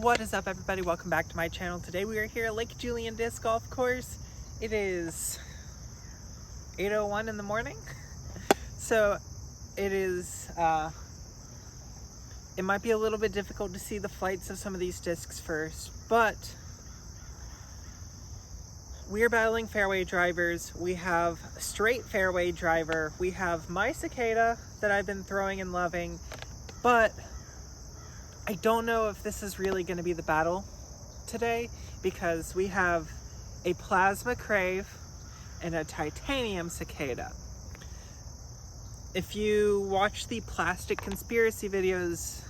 What is up, everybody? Welcome back to my channel. Today we are here at Lake Julian Disc Golf Course. It is 8:01 in the morning. So it is, it might be a little bit difficult to see the flights of some of these discs first, but we are battling fairway drivers. We have a straight fairway driver. We have my Cicada that I've been throwing and loving, but I don't know if this is really going to be the battle today, because we have a plasma Crave and a titanium Cicada. If you watch the plastic conspiracy videos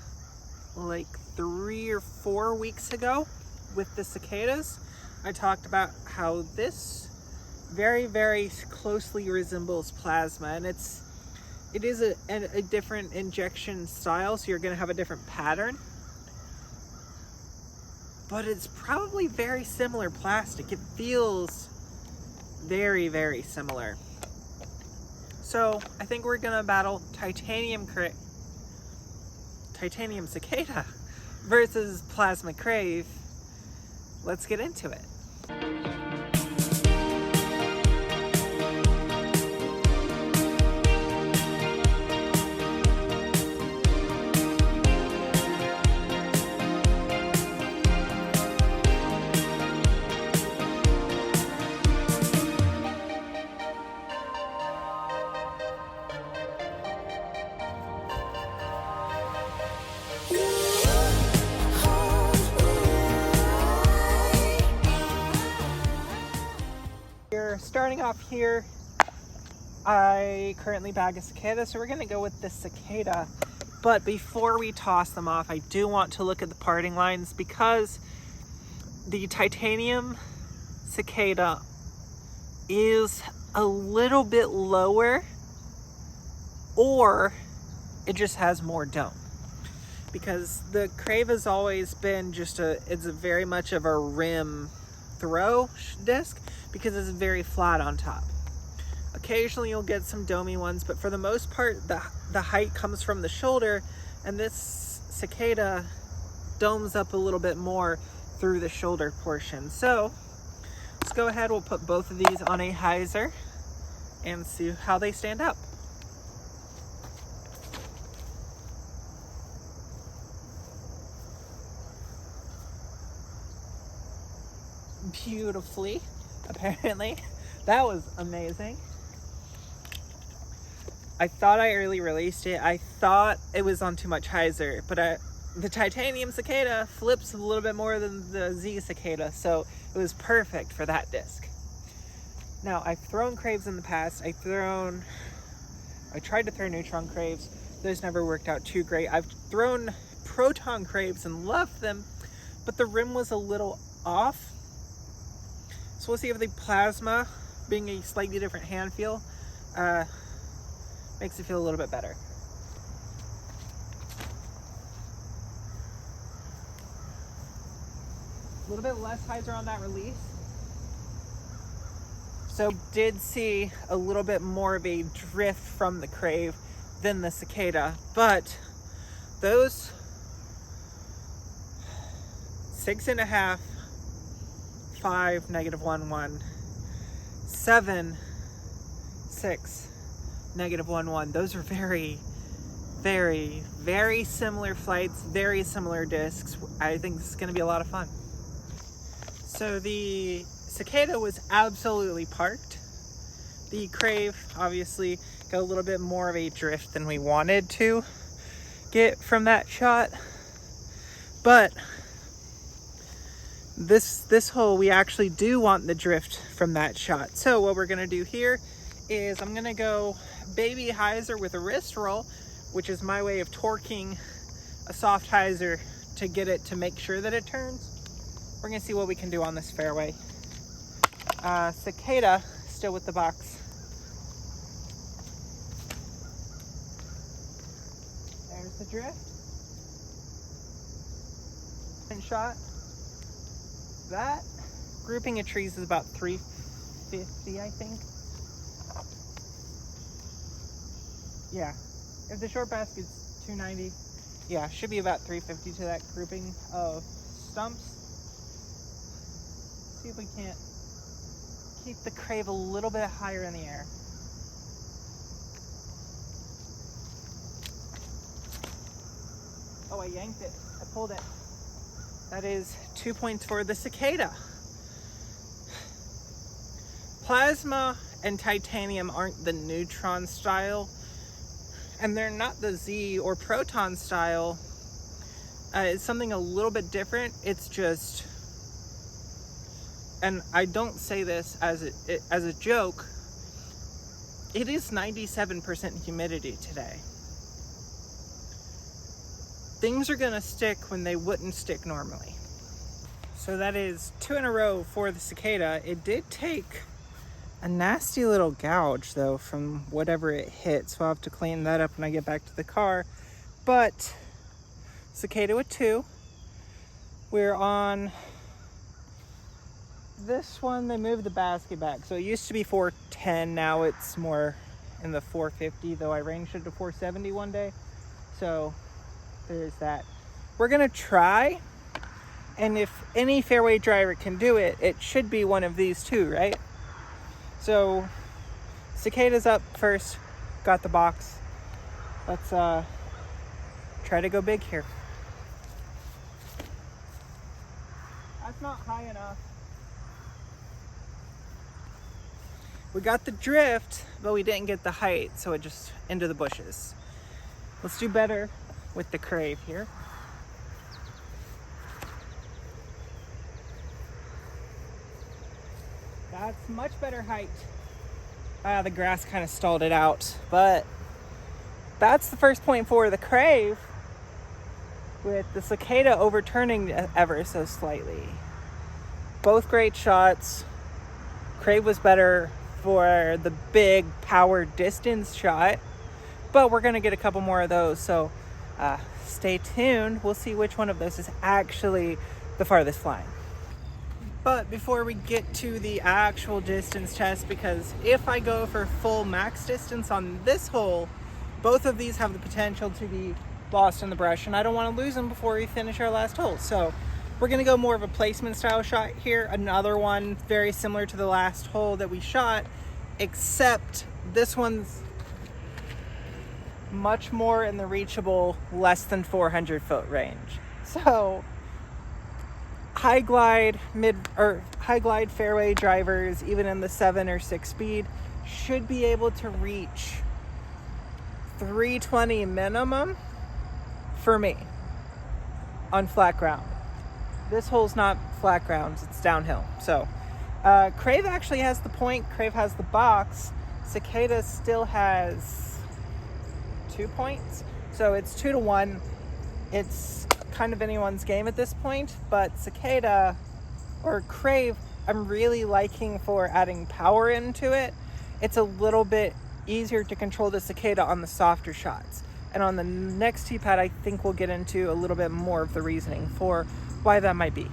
like 3 or 4 weeks ago with the Cicadas, I talked about how this very, very closely resembles plasma, and it is a different injection style, so you're going to have a different pattern. But it's probably very similar plastic. It feels very, very similar. So I think we're going to battle titanium Cicada versus plasma Crave. Let's get into it. Starting off here, I currently bag a Cicada, so we're going to go with the Cicada. But before we toss them off, I do want to look at the parting lines, because the titanium Cicada is a little bit lower, or it just has more dome. Because the Crave has always been just it's a very much of a rim throw disc, because it's very flat on top. Occasionally you'll get some domey ones, but for the most part the height comes from the shoulder, and this Cicada domes up a little bit more through the shoulder portion. So let's go ahead, we'll put both of these on a hyzer and see how they stand up. Beautifully, apparently. That was amazing. I thought I early released it. I thought it was on too much hyzer, but the titanium Cicada flips a little bit more than the Z Cicada, so it was perfect for that disc. Now, I've thrown Craves in the past. I tried to throw neutron Craves. Those never worked out too great. I've thrown proton Craves and loved them, but the rim was a little off. So we'll see if the plasma, being a slightly different hand feel, makes it feel a little bit better. A little bit less hyzer on that release. So did see a little bit more of a drift from the Crave than the Cicada, but those 6.5, 5, -1, 7, 6, -1. Those are very, very, very similar flights, very similar discs. I think this is going to be a lot of fun. So the Cicada was absolutely parked. The Crave obviously got a little bit more of a drift than we wanted to get from that shot, but this hole, we actually do want the drift from that shot. So what we're gonna do here is I'm gonna go baby hyzer with a wrist roll, which is my way of torquing a soft hyzer to get it to make sure that it turns. We're gonna see what we can do on this fairway. Cicada still with the box. There's the drift. And shot. That grouping of trees is about 350, I think. Yeah, if the short basket's 290, yeah, should be about 350 to that grouping of stumps. See if we can't keep the Crave a little bit higher in the air. Oh, I yanked it. I pulled it. That is 2 points for the Cicada. Plasma and titanium aren't the neutron style, and they're not the Z or proton style. It's something a little bit different. It's just, and I don't say this as a joke, it is 97% humidity today. Things are gonna stick when they wouldn't stick normally. So that is 2 in a row for the Cicada. It did take a nasty little gouge though from whatever it hit, so I'll have to clean that up when I get back to the car. But Cicada with 2. We're on this one. They moved the basket back, so it used to be 410, now it's more in the 450, though I ranged it to 470 one day. So there's that. We're gonna try, and if any fairway driver can do it, it should be one of these two, right? So Cicada's up first, got the box. Let's try to go big here. That's not high enough. We got the drift, but we didn't get the height, so it just into the bushes. Let's do better with the Crave here. That's much better height. The grass kind of stalled it out, but that's the first point for the Crave, with the Cicada overturning ever so slightly. Both great shots. Crave was better for the big power distance shot, but we're gonna get a couple more of those, so stay tuned. We'll see which one of those is actually the farthest flying. But before we get to the actual distance test, because if I go for full max distance on this hole, both of these have the potential to be lost in the brush, and I don't want to lose them before we finish our last hole. So we're going to go more of a placement style shot here. Another one very similar to the last hole that we shot, except this one's much more in the reachable less than 400 foot range. So high glide fairway drivers, even in the 7 or 6 speed, should be able to reach 320 minimum for me on flat ground. This hole's not flat ground, it's downhill. So Crave actually has the point, Crave has the box. Cicada still has 2 points, so it's 2-1. It's kind of anyone's game at this point, but Cicada or Crave, I'm really liking for adding power into it. It's a little bit easier to control the Cicada on the softer shots. And on the next tee pad, I think we'll get into a little bit more of the reasoning for why that might be.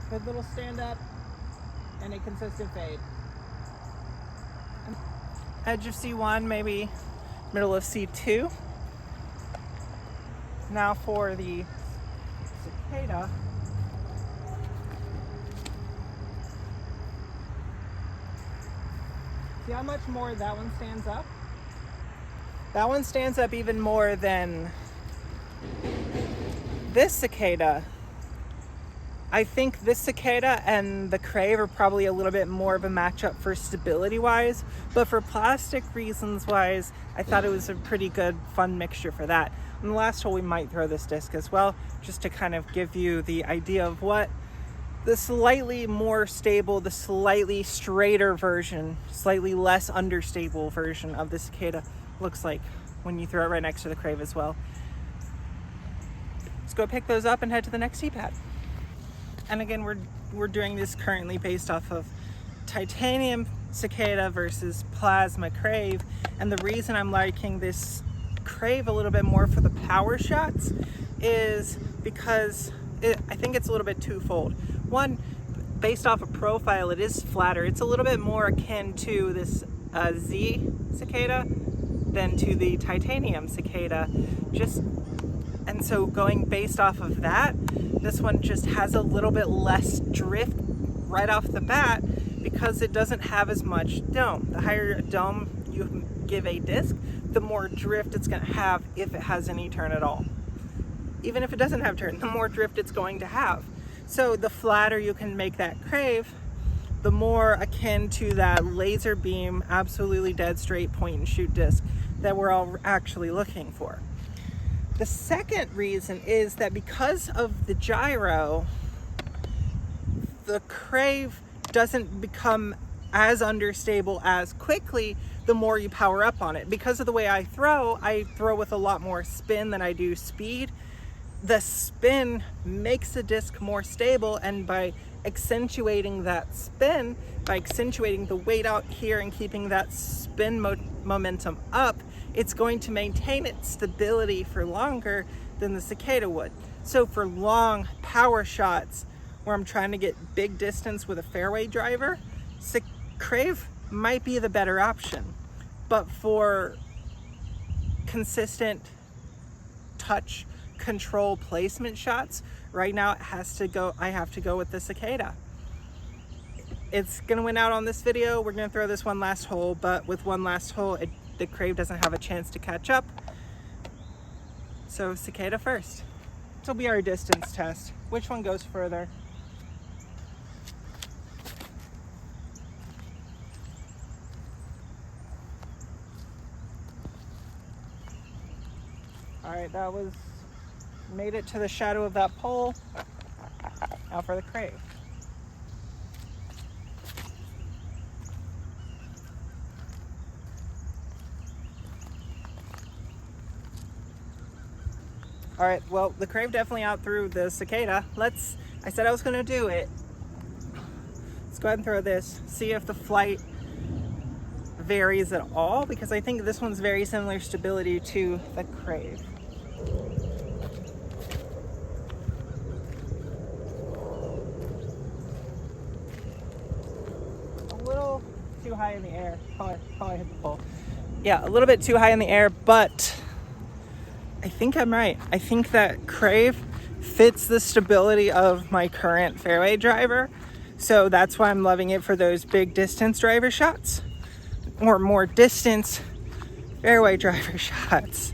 Good little stand up and a consistent fade. Edge of C1, maybe middle of C2. Now for the Cicada. See how much more that one stands up? That one stands up even more than this Cicada. I think this Cicada and the Crave are probably a little bit more of a matchup for stability wise, but for plastic reasons wise, I thought it was a pretty good fun mixture for that. On the last hole we might throw this disc as well, just to kind of give you the idea of what the slightly more stable, the slightly straighter version, slightly less understable version of the Cicada looks like when you throw it right next to the Crave as well. Let's go pick those up and head to the next tee pad. And again, we're doing this currently based off of titanium Cicada versus plasma Crave. And the reason I'm liking this Crave a little bit more for the power shots is because I think it's a little bit twofold. One, based off of profile, it is flatter. It's a little bit more akin to this Z Cicada, than to the titanium cicada. And so going based off of that, this one just has a little bit less drift right off the bat because it doesn't have as much dome. The higher dome you give a disc, the more drift it's going to have if it has any turn at all. Even if it doesn't have turn, the more drift it's going to have. So the flatter you can make that Crave, the more akin to that laser beam, absolutely dead straight point and shoot disc that we're all actually looking for. The second reason is that because of the gyro, the Crave doesn't become as understable as quickly the more you power up on it. Because of the way I throw with a lot more spin than I do speed. The spin makes the disc more stable, and by accentuating that spin, by accentuating the weight out here and keeping that spin momentum up, it's going to maintain its stability for longer than the Cicada would. So for long power shots where I'm trying to get big distance with a fairway driver, Crave might be the better option. But for consistent touch control placement shots, right now I have to go with the Cicada. It's gonna win out on this video. We're gonna throw this one last hole, but with one last hole, the Crave doesn't have a chance to catch up. So Cicada first. This will be our distance test. Which one goes further? All right, that was, made it to the shadow of that pole. Now for the Crave. All right, well, the Crave definitely outthrew the Cicada. I said I was gonna do it. Let's go ahead and throw this, see if the flight varies at all, because I think this one's very similar stability to the Crave. A little too high in the air. Probably hit the pole. Yeah, a little bit too high in the air, but I think I'm right. I think that Crave fits the stability of my current fairway driver. So that's why I'm loving it for those big distance driver shots, or more distance fairway driver shots.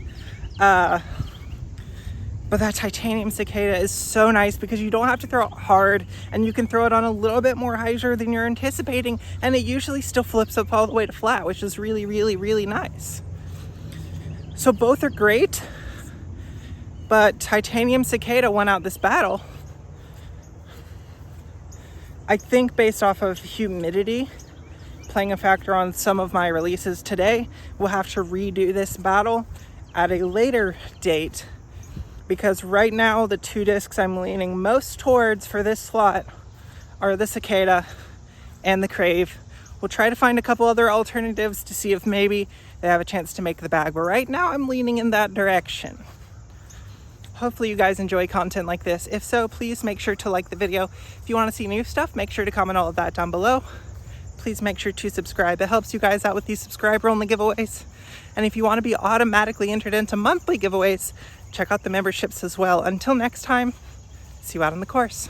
But that titanium Cicada is so nice because you don't have to throw it hard, and you can throw it on a little bit more hyzer than you're anticipating, and it usually still flips up all the way to flat, which is really, really, really nice. So both are great, but titanium Cicada won out this battle. I think based off of humidity playing a factor on some of my releases today, we'll have to redo this battle at a later date, because right now the two discs I'm leaning most towards for this slot are the Cicada and the Crave. We'll try to find a couple other alternatives to see if maybe they have a chance to make the bag, but right now I'm leaning in that direction. Hopefully you guys enjoy content like this. If so, please make sure to like the video. If you want to see new stuff, make sure to comment all of that down below. Please make sure to subscribe. It helps you guys out with these subscriber-only giveaways. And if you want to be automatically entered into monthly giveaways, check out the memberships as well. Until next time, see you out on the course.